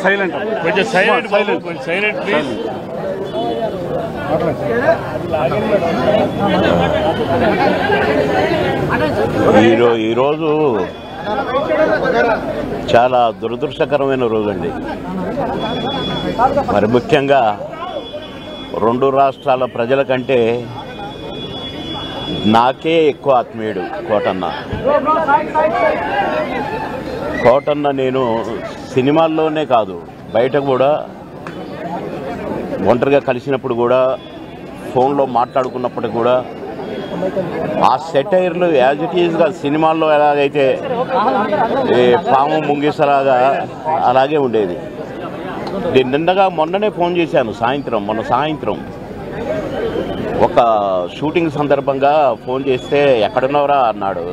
Silent కొంచెం silent please. ఈరోజు చాలా దురదృష్టకరమైన రోజండి. మరి ముఖ్యంగా రెండు రాష్ట్రాల ప్రజల కంటే నాకే ఎక్కువ ఆత్మీయుడు కోటన్న. నేను సినిమాల్లోనే కాదు బయట కూడా ఒంటరిగా కలిసినప్పుడు కూడా ఫోన్లో మాట్లాడుకున్నప్పటికి కూడా ఆ సెటైర్లు యాజ్ ఇట్ ఈజ్గా సినిమాల్లో ఎలాగైతే పాము ముంగిసలాగా అలాగే ఉండేది. నిన్నగా మొన్ననే ఫోన్ చేశాను మొన్న సాయంత్రం ఒక షూటింగ్ సందర్భంగా ఫోన్ చేస్తే ఎక్కడున్నావురా అన్నాడు.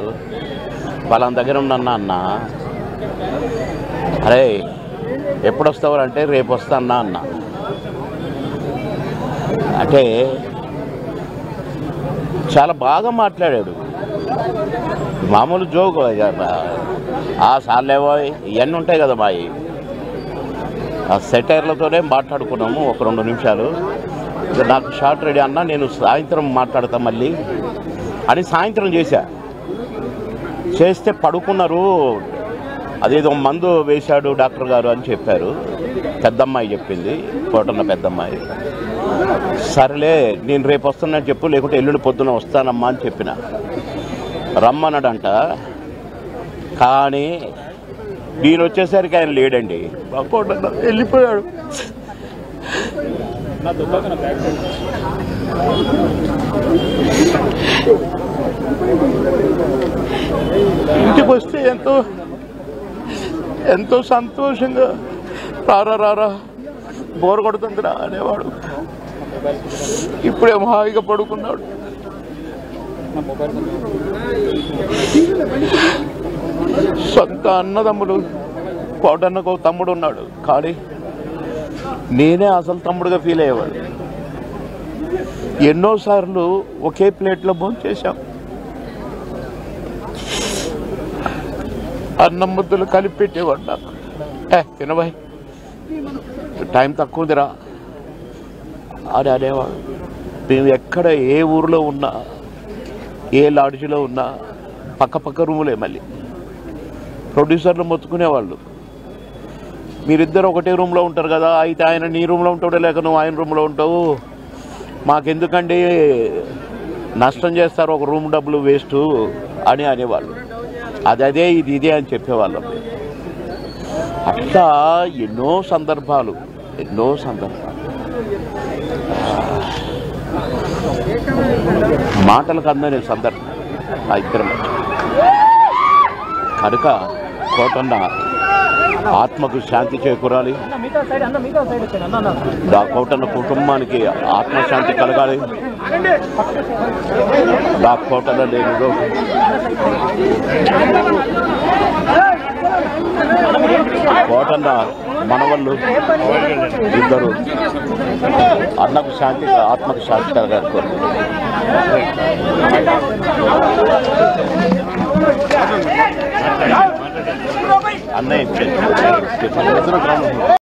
వాళ్ళ దగ్గర ఉన్నా అన్న. అరే ఎప్పుడు వస్తావు అంటే రేపు వస్తా అన్న. అంటే చాలా బాగా మాట్లాడాడు. మామూలు జోక్ సార్లేవో ఇవన్నీ ఉంటాయి కదా మావి. ఆ సెటైర్లతోనే మాట్లాడుకున్నాము ఒక 2 నిమిషాలు. నాకు షార్ట్ రెడీ అన్నా, నేను సాయంత్రం మాట్లాడతా మళ్ళీ అని సాయంత్రం చేస్తే పడుకున్నారు. అదేదో మందు వేశాడు డాక్టర్ గారు అని చెప్పారు. పెద్దమ్మాయి చెప్పింది, కోటన్న పెద్దమ్మాయి. సరేలే నేను రేపు వస్తున్నట్టు చెప్పు, లేకుంటే ఎల్లుండి పొద్దున వస్తానమ్మా అని చెప్పిన. రమ్మన్నాడంట. కానీ నేను వచ్చేసరికి ఆయన లేడండి. కోటన్న వెళ్ళిపోయాడు. ఇంటికి వస్తే ఎంతో సంతోషంగా రారా బోర్ కొడుతుందిరా అనేవాడు. ఇప్పుడేమో హాయిగా పడుకున్నాడు. సొంత అన్నదమ్ములు, కోటన్నకు తమ్ముడు ఉన్నాడు, కానీ నేనే అసలు తమ్ముడుగా ఫీల్ అయ్యేవాడు. ఎన్నోసార్లు ఒకే ప్లేట్లో భోంచేశాం. అన్నం ముద్దలు కలిపి పెట్టేవాడు నాకు. తినబాయ్ టైం తక్కువదిరా అని అనేవాడు. మేము ఎక్కడ ఏ ఊరిలో ఉన్నా, ఏ లాడ్జిలో ఉన్నా పక్క రూములే. మళ్ళీ ప్రొడ్యూసర్లు మొత్తుకునేవాళ్ళు, మీరిద్దరు ఒకటే రూమ్లో ఉంటారు కదా, అయితే ఆయన నీ రూమ్లో ఉంటాడో లేక నువ్వు ఆయన రూమ్లో ఉంటావు, మాకెందుకండి నష్టం చేస్తారు, ఒక రూమ్ డబ్బులు వేస్ట్ అని అనేవాళ్ళు. అదే ఇదే అని చెప్పేవాళ్ళం. అట్లా ఎన్నో సందర్భాలు మాటలకు అందని సందర్భం ఆ ఇద్దరం. కనుక కోటన్న ఆత్మకు శాంతి చేకూరాలి. ఆ కోటన్న కుటుంబానికి ఆత్మశాంతి కలగాలి. ఆ కోటన్న లేనిదో కోటన్న మనవళ్ళు ఇద్దరు అన్నకు శాంతి, ఆత్మకు శాంతి కలగాలి. అన్నయ్య